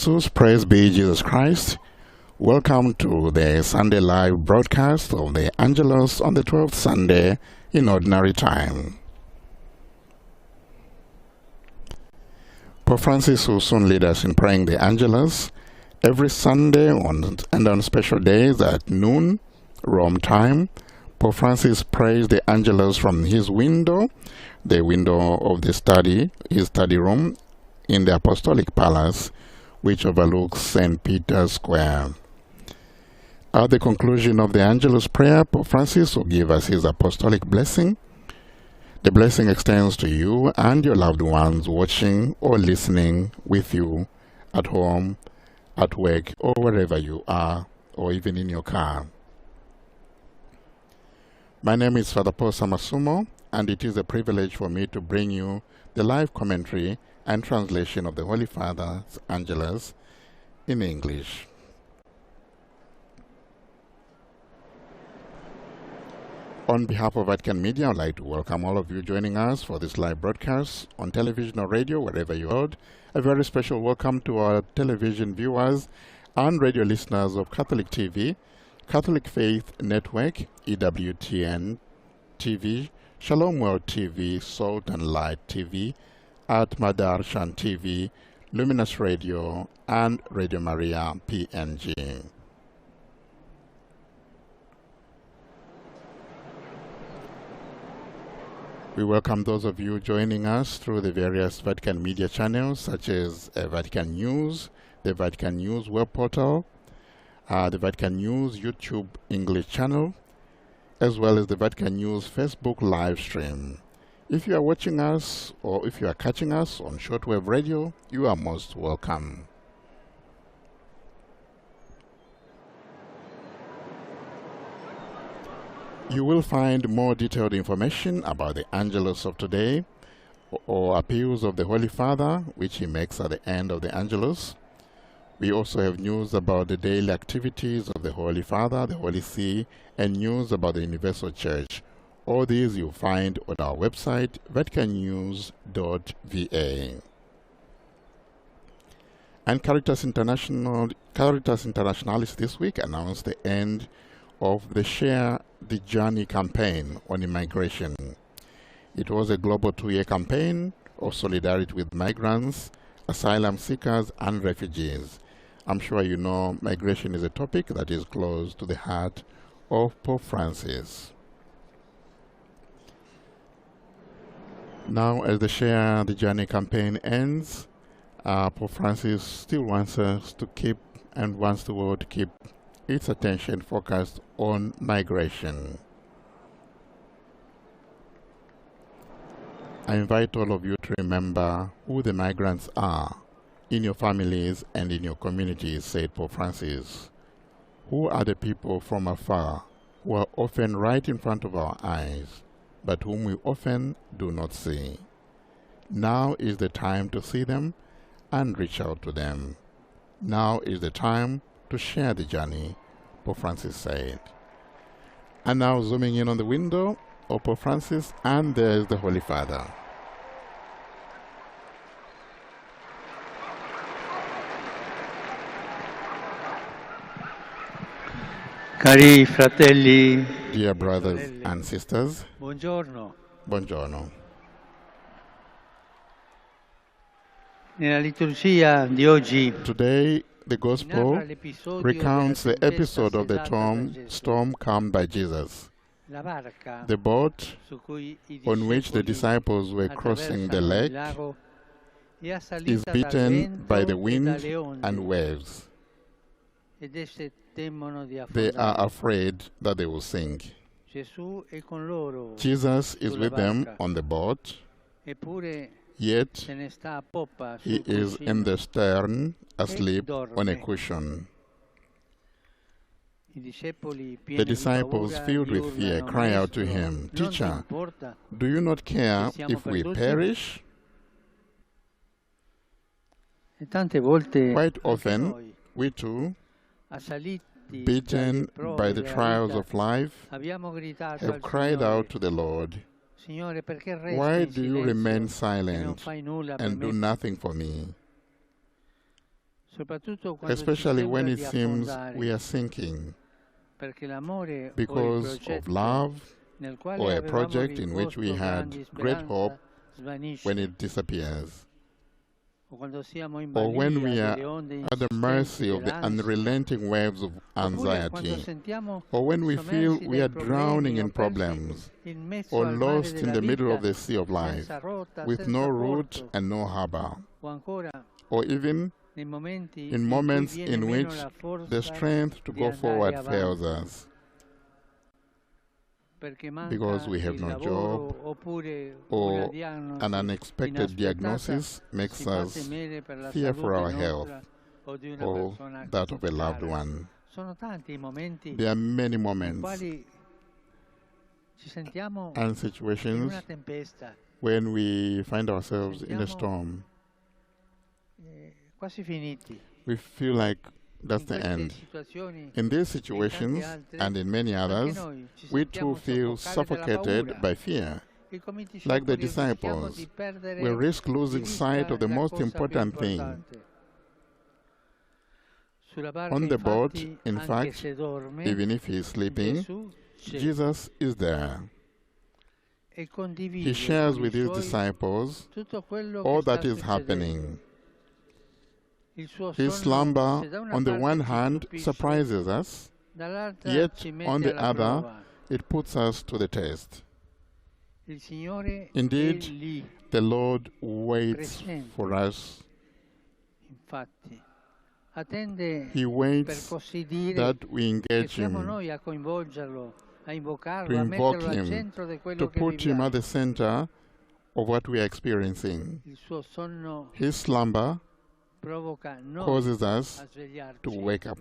Jesus, praise be Jesus Christ. Welcome to the Sunday live broadcast of the Angelus on the 12th Sunday in Ordinary Time. Pope Francis will soon lead us in praying the Angelus every Sunday and on special days at noon, Rome time. Pope Francis prays the Angelus from his window, the window of his study room in the Apostolic Palace, which overlooks St. Peter's Square. At the conclusion of the Angelus Prayer, Pope Francis will give us his apostolic blessing. The blessing extends to you and your loved ones watching or listening with you at home, at work, or wherever you are, or even in your car. My name is Father Paul Samasumo, and it is a privilege for me to bring you the live commentary and translation of the Holy Father's Angelus in English. On behalf of Vatican Media, I'd like to welcome all of you joining us for this live broadcast on television or radio, wherever you are. A very special welcome to our television viewers and radio listeners of Catholic TV, Catholic Faith Network, EWTN TV, Shalom World TV, Salt and Light TV, at Madarshan TV, Luminous Radio, and Radio Maria PNG. We welcome those of you joining us through the various Vatican Media channels, such as Vatican News, the Vatican News web portal, the Vatican News YouTube English channel, as well as the Vatican News Facebook live stream. If you are watching us or if you are catching us on shortwave radio, you are most welcome. You will find more detailed information about the Angelus of today or appeals of the Holy Father, which he makes at the end of the Angelus. We also have news about the daily activities of the Holy Father, the Holy See, and news about the Universal Church. All these you'll find on our website, vaticannews.va. And Caritas Internationalis this week announced the end of the Share the Journey campaign on immigration. It was a global 2-year campaign of solidarity with migrants, asylum seekers, and refugees. I'm sure you know migration is a topic that is close to the heart of Pope Francis. Now, as the Share the Journey campaign ends, Pope Francis still wants us to keep and wants the world to keep its attention focused on migration. I invite all of you to remember who the migrants are in your families and in your communities, said Pope Francis. Who are the people from afar who are often right in front of our eyes, but whom we often do not see? Now is the time to see them and reach out to them. Now is the time to share the journey, Pope Francis said. And now zooming in on the window of Pope Francis, and there's the Holy Father. Cari fratelli, Dear brothers and sisters, buongiorno. buongiorno. Nella liturgia di oggi Today, the Gospel narra l'episodio recounts the della episode of the tempesta setata da Gesù. storm calmed by Jesus. La barca The boat su cui i on which the disciples were crossing the attraversano il lake lago è is assalita dal beaten vento by the e wind dalle onde, and waves. ed esse temono di They are affondare. afraid that they will sink. Gesù è con loro, Jesus is sulla with them barca, on the boat, eppure yet se ne sta a poppa he sul is in cuscino. the stern, asleep dorme. on a cushion. I discepoli, pieni The di disciples, paura, filled gli with fear, urlano, cry out to "Maestro, him, non ti Teacher, importa do you not care che siamo if we perduti?" perish? E tante volte Quite anche often, noi, we too, assaliti beaten dalle prove by the della trials vita, of life, abbiamo gritato have al cried Signore, out to the Lord, Signore, perché resti why in do you silenzio remain e non silent fai nulla per and do me? nothing for me? soprattutto quando ci especially when sembra it di seems affondare, we are sinking perché l'amore o il because of progetto love nel quale or a avevamo project in which we riposto had grandi great hope speranza when svanisce, it disappears, o quando siamo in or when we balia are delle onde at the insistenti mercy of the dell'ansia, unrelenting waves of oppure quando anxiety, sentiamo or when we feel sommersi we dai are drowning problemi o in persi problems, in mezzo or al mare lost in della the middle of vita, the sea of life, senza rotta, with no senza root porto, and no harbor, o ancora or even nei momenti in in cui moments viene in meno which la the forza strength to di go andare forward fails avanti, us perché because manca we have il no lavoro job oppure una or diagnosi an unexpected inaspettata, diagnosis makes si fa us temere per la fear for salute our health nostra o di una or persona that of a loved cara. one. Sono tanti i momenti There are many nei moments quali ci sentiamo and in una situations tempesta, when we find ourselves in a sentiamo storm. quasi finiti. We feel like that's In the queste end. situazioni In these e in situations tante altre, and in many anche others, noi ci we sentiamo too feel soffocare dalla suffocated paura. by fear. E come i Like the discepoli rischiamo disciples, di perdere we risk di losing sight vista of the la most cosa più important thing. importante. Sulla barca, On the boat, infatti, in anche fact, se dorme, even if he is sleeping, Gesù c'è Jesus is there. e He condivide shares con i with his suoi disciples tutto quello all che sta that is succedendo. happening. Il suo His sonno, slumber, se da una on the parte one ci hand, stupisce, surprises us, dall'altra yet ci on mette the alla other, prova. it puts us to the test. Il Signore è Indeed, lì, the Lord waits presente. for us. Infatti, attende, He per waits così dire, that we che engage siamo Him, noi a coinvolgerlo, a to invocarlo, a invoke metterlo al Him, centro di quello to che put Him viviamo. at the center of what we are experiencing. Il suo sonno His slumber provoca noi causes us a svegliarci, to wake up.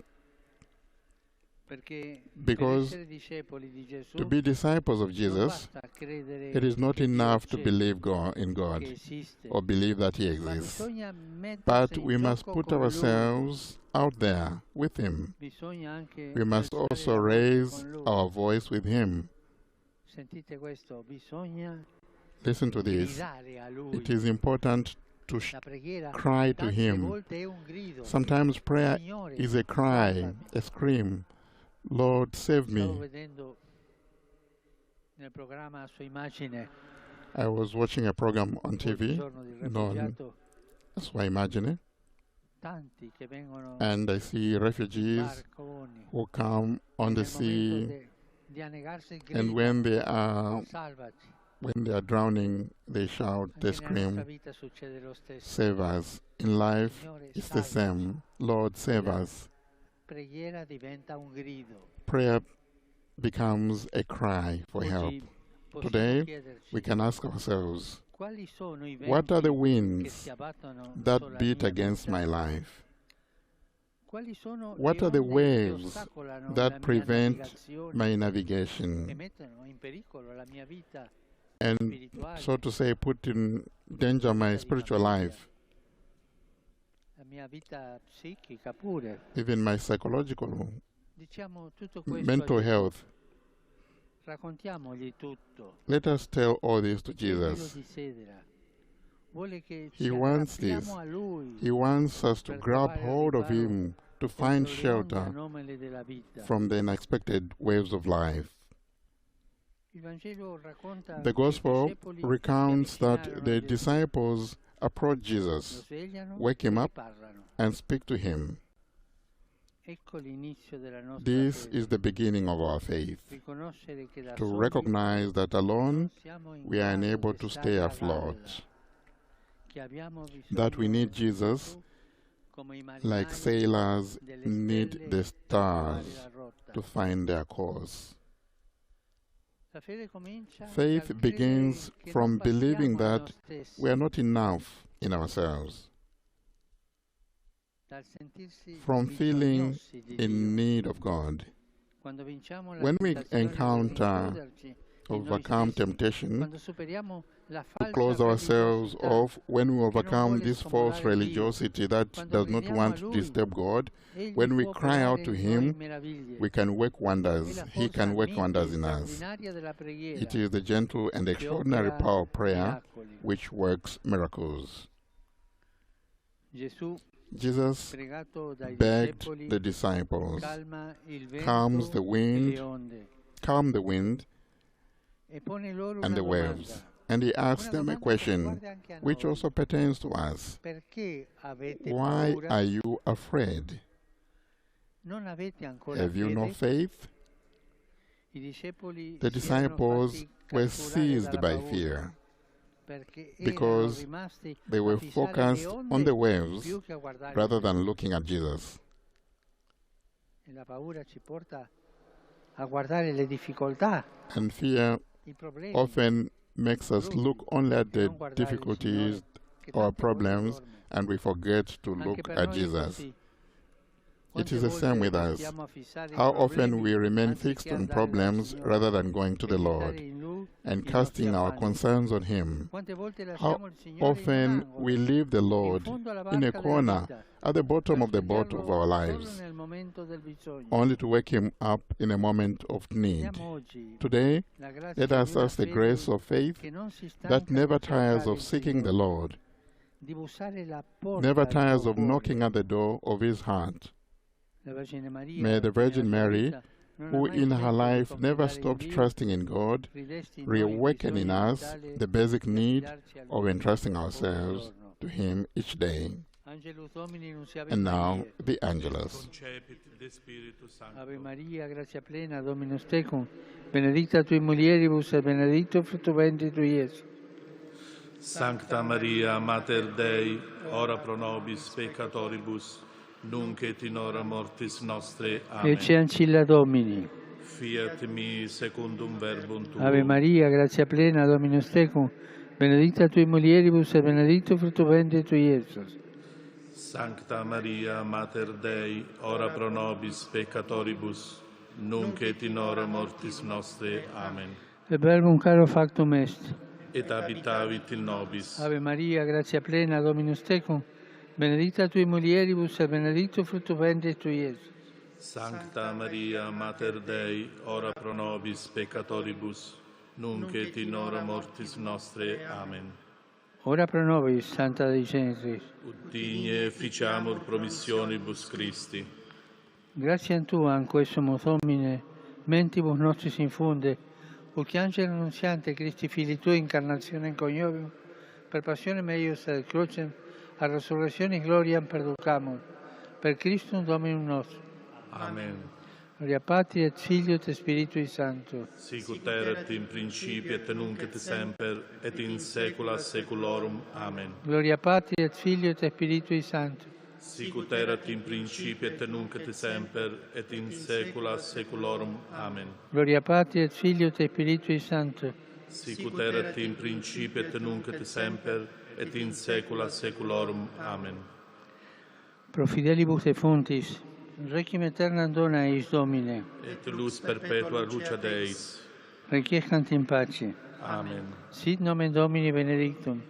perché Because per essere discepoli di Gesù to be disciples of non Jesus, basta credere it is not che Dio enough to c'è, believe in God che esiste, or believe that He ma exists, bisogna mettersi but in we must gioco put con Lui. ourselves out there with Him. Bisogna anche We must alzare also la voce raise con Lui. our voice with Him. Sentite questo, bisogna Listen to this. gridare a Lui. It is important to La preghiera cry to tante Him. volte è un grido. Sometimes prayer Signore, is a cry, salvami. a scream. Lord, save Stavo me. vedendo nel programma a sua immagine I was watching a program on il TV giorno del known rifugiato, as Why Imagine, tanti che vengono and I see refugees barconi who come on the nel momento sea, di annegarsi il and grido, salvaci. when they are drowning, they shout, they Anche nella nostra scream, vita succede lo stesso. save us. In life, Signore, it's the salvaci. same. Lord, save us. Preghiera diventa un grido. Prayer becomes a cry for Oggi help. possiamo Today, chiederci we can ask ourselves, quali sono i what are the venti che winds si abbattono that sulla beat mia against vita? my life? Quali sono What le are the onde che waves ostacolano la that mia prevent navigazione, my che navigation? mettono in pericolo la mia vita And spirituale, so to say, put in danger my spiritual life, la mia vita psichica pure. even my psychological, Diciamo tutto questo mental a Gesù. health. Raccontiamogli tutto. Let us tell all this to Chiedilo Jesus. di sedere. Vuole che He ci wants aggrappiamo this. a Lui He wants us to per grab trovare hold of riparo Him, to contro find le onde shelter anomale della vita. from the unexpected waves of life. Il Vangelo racconta The che i Gospel discepoli si recounts that avvicinarono the a Gesù, disciples approach lo Jesus, svegliano wake Him e gli up, parlano. and speak to Him. Ecco l'inizio della nostra This fede. is the beginning of our faith. Riconoscere che da To soli recognize that alone non siamo in we are grado unable di to stare stay a afloat, galla, che abbiamo that we bisogno need di Jesus Gesù come i like marinai sailors delle need stelle the per trovare stars la rotta. to find their course. La fede comincia Faith dal begins credere che from non believing bastiamo a that noi stessi, we are not enough in ourselves, dal sentirsi from feeling bisognosi di Dio. in need of God. Quando vinciamo la When we tentazione di encounter rinchiuderci in noi overcome stessi, temptation quando superiamo la to falsa close ourselves religiosità, off, when we overcome vuole this false scomodare Dio, religiosity that quando does not gridiamo want a to Lui, disturb God, Egli when we può cry out operare to in noi Him, meraviglie. we can work È wonders. la He forza can work mite wonders in e us. straordinaria della preghiera It is the gentle and che extraordinary opera power of prayer miracoli. which works miracles. Gesù Jesus pregato dai begged discepoli, the disciples, calma il calms the vento e wind, le onde, calm the wind e pone loro and una the waves. domanda. And he asked Una them a domanda che question riguarda anche a which noi. also pertains to us. Perché avete Why paura? are you afraid? Non avete ancora Have you no fede? faith? I discepoli The si erano disciples fatti were catturare seized dalla by paura, fear perché erano because rimasti they a were fissare le focused on the onde waves più che a guardare rather il than Signore. looking at Jesus. E la paura ci porta a guardare le difficoltà, And fear i problemi, often makes us look only at e the non guardare il difficulties Signore che or tante volte problems dorme. and we forget to Anche look per at noi è Jesus. così. It Quante is the same volte with us. restiamo a fissare i How often problemi we remain anziché fixed on andare dal problems Signore rather than going to e the gettare Lord in Lui and i nostri casting our affanni. concerns on Him. Quante volte How lasciamo il Signore in un often angolo, we leave the in Lord fondo alla in a barca della corner vita, at the bottom per of the boat of our svegliarlo solo lives, nel momento del bisogno. only to wake Him up in a moment of need. Chiediamo oggi Today, la grazia let di us una ask the fede grace of faith che non si stanca that never di tires cercare of il seeking the Signore, Lord, di bussare la porta never al tires suo of cuore. knocking at the door of His heart. La Vergine Maria, May the Virgin nella sua Mary, vita, non ha who mai in her smesso di life never confidare in stopped Dio, trusting in God, ridesti in noi il reawaken in bisogno us vitale the basic di need affidarci a of Lui entrusting ogni ourselves giorno. to Him each day. Angelus Domini nunciavit And now, Mariae. the Angelus. Concepit de Spiritu Sancto. Ave Maria, grazia plena, Dominus tecum, benedicta tui mulieribus et benedictus fructus ventris tui, Iesus. Sancta Maria, Mater Dei, ora pro nobis peccatoribus, nunc et in hora mortis nostre. Amen. Ecce ancilla Domini. Fiat mi secundum verbum tuum. Ave Maria, grazia plena, Dominus tecum, benedicta tui mulieribus et benedictus fructus ventris tui, Iesus. Sancta Maria, Mater Dei, ora pro nobis peccatoribus, nunc et in hora mortis nostre. Amen. E verbum caro factum est. Et habitavit in nobis. Ave Maria, grazia plena, Dominus tecum, benedicta tui mulieribus et benedictus fructus ventris tui, Iesus. Sancta Maria, Mater Dei, ora pro nobis peccatoribus, nunc et in hora mortis nostre. Amen. Ora pro nobis, Santa Dei Genitrix. Ut digne ficiamur promissionibus Christi. Grazie a Tua, anque sumus Domine, mentibus nostris infunde, ut angelo annunziante Christi Fili Tui, incarnazione in coniovium, per passione meius et crucem, a resurrezione gloriam perducamur, per Christum Dominum nostrum. Amen. Gloria Patri et Filio et Spiritui Sancto. Sicut erat in principio et nunc et semper et in saecula saeculorum. Amen. Gloria Patri et Filio et Spiritui Sancto. Sicut erat in principio et nunc et semper et in saecula saeculorum. Amen. Gloria Patri et Filio et Spiritui Sancto. Sicut erat in principio et nunc et semper et in saecula saeculorum. Amen. Pro fidelibus defuntis, requiem aeternam dona eis Domine, Et luz perpetua luce Deis. requiescant in pace. Amen. Sit nomen Domini benedictum,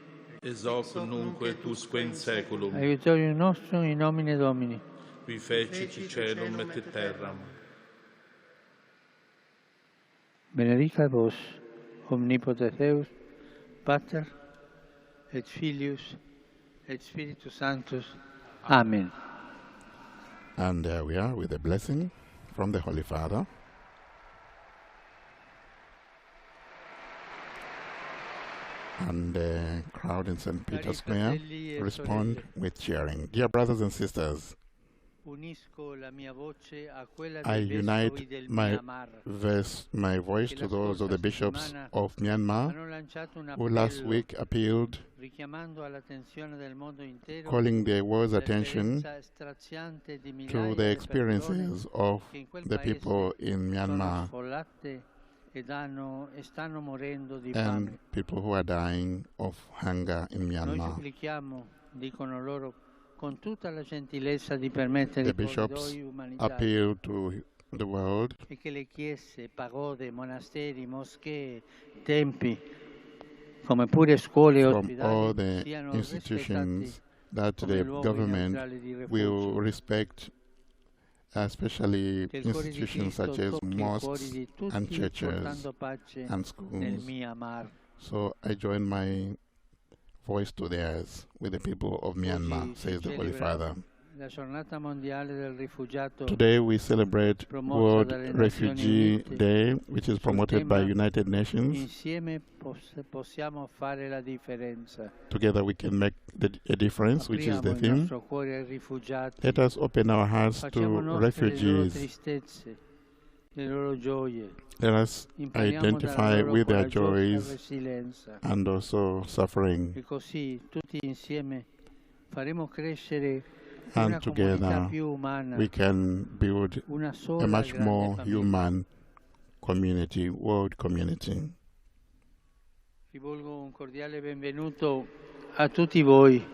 Es hoc nunque et usque in saeculum. aiutorium nostrum in nomine Domini. Qui fecit caelum et terram. Benedicat vos, omnipotens Deus, Pater, et Filius, et Spiritus Sanctus. Amen. And there we are with a blessing from the Holy Father. And the crowd in St. Peter's Square respond with cheering. Dear brothers and sisters, Unisco la mia voce a quella I dei unite vescovi del my Myanmar, my voice to those of the bishops of Myanmar hanno lanciato un who last appello week appealed, richiamando all'attenzione del mondo intero calling the world's attention l'esperienza straziante di migliaia to di the persone experiences of che in quel the paese people in sono Myanmar sfollate e stanno morendo di and fame. people who are dying of hunger in Noi Myanmar. supplichiamo, dicono loro, con tutta la gentilezza di permettere The i bishops corridoi umanitari appeal to the world e che le chiese, pagode, monasteri, moschee, tempi, come pure scuole e from all ospedali the siano institutions rispettati that come the luoghi government neutrali di will rifugio. respect, especially Che il cuore di institutions Cristo such as tocchi i cuori mosques di and tutti, churches portando pace and nel schools. Myanmar. So I join my voice to theirs with the people of Myanmar, Oggi si says the Holy celebra Father. La giornata mondiale del rifugiato Today we celebrate promossa World dalle Refugee Nazioni Unite. Day, which is promoted by tema United Nations. Insieme possiamo fare la differenza. Together we can make a difference, which is Apriamo the il theme. nostro cuore ai rifugiati. Let us open our hearts to Facciamo nostre le loro refugees. tristezze, le loro gioie. Let us Impariamo identify dalla loro with their coraggiosa joys resilienza. and also suffering. E così tutti insieme faremo crescere And una comunità together più umana, we can build una a sola much grande more famiglia. human community, world community. Rivolgo un cordiale benvenuto a tutti voi,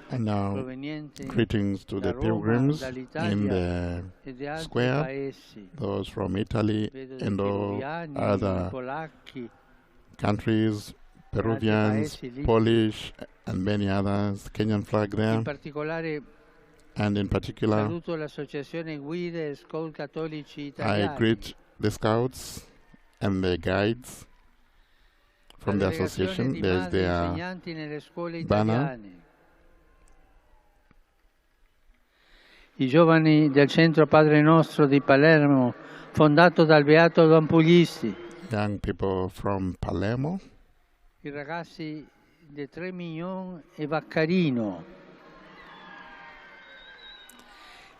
And now, provenienti greetings to da the Roma, pilgrims dall'Italia in the e di altri square, paesi. those from Italy Vedo dei and all peruviani, other polacchi, countries, Peruvians, paesi lì. Polish, and many others, Kenyan flag there. In particolare And in particular, saluto l'Associazione Guide e Scout Cattolici I Italiani. greet the scouts and the guides from the la delegazione association. di There's madri their insegnanti nelle scuole banner. italiane. I giovani del Centro Padre Nostro di Palermo, fondato dal Beato Don Puglisi. young people from Palermo, I ragazzi di Tremignon e Vaccarino.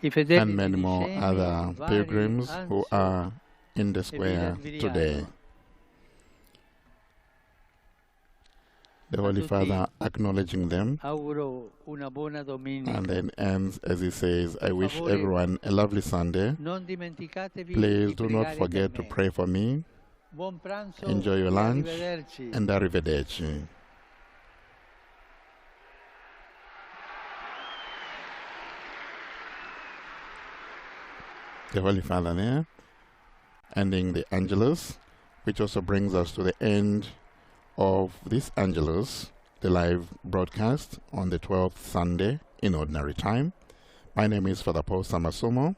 I fedeli and many more tredicesimi, other vari, pilgrims who Anzio are in the e square Viridiano. today. The Holy tutti Father acknowledging them Auguro una buona domenica. and then ends as he says, I Per wish favore, everyone a lovely Sunday. Non dimenticatevi Please di do not pregare forget per to me. pray for me. Buon pranzo Enjoy your e lunch arrivederci. and arrivederci. The Holy Father there, ending the Angelus, which also brings us to the end of this Angelus, the live broadcast on the 12th Sunday in Ordinary Time. My name is Father Paul Samasomo,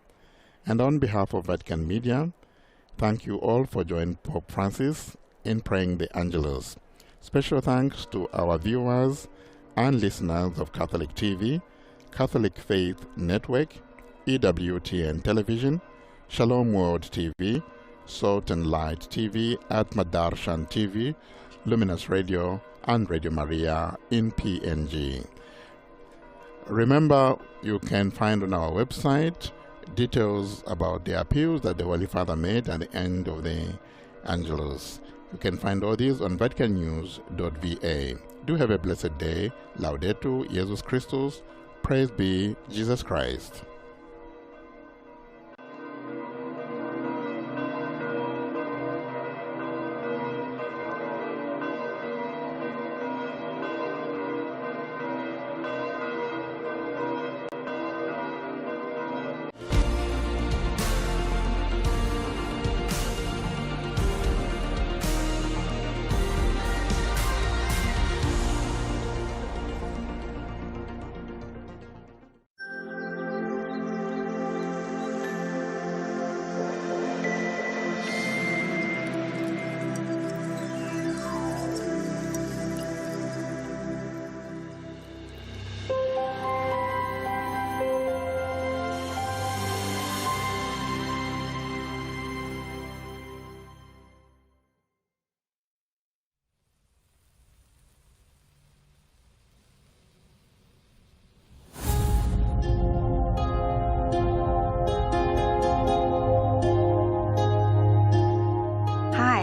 and on behalf of Vatican Media, thank you all for joining Pope Francis in praying the Angelus. Special thanks to our viewers and listeners of Catholic TV, Catholic Faith Network, EWTN Television, Shalom World TV, Salt and Light TV, Atma Darshan TV, Luminous Radio, and Radio Maria in PNG. Remember, you can find on our website details about the appeals that the Holy Father made at the end of the Angelus. You can find all these on vaticannews.va. Do have a blessed day. Laudetur Jesus Christus. Praise be Jesus Christ.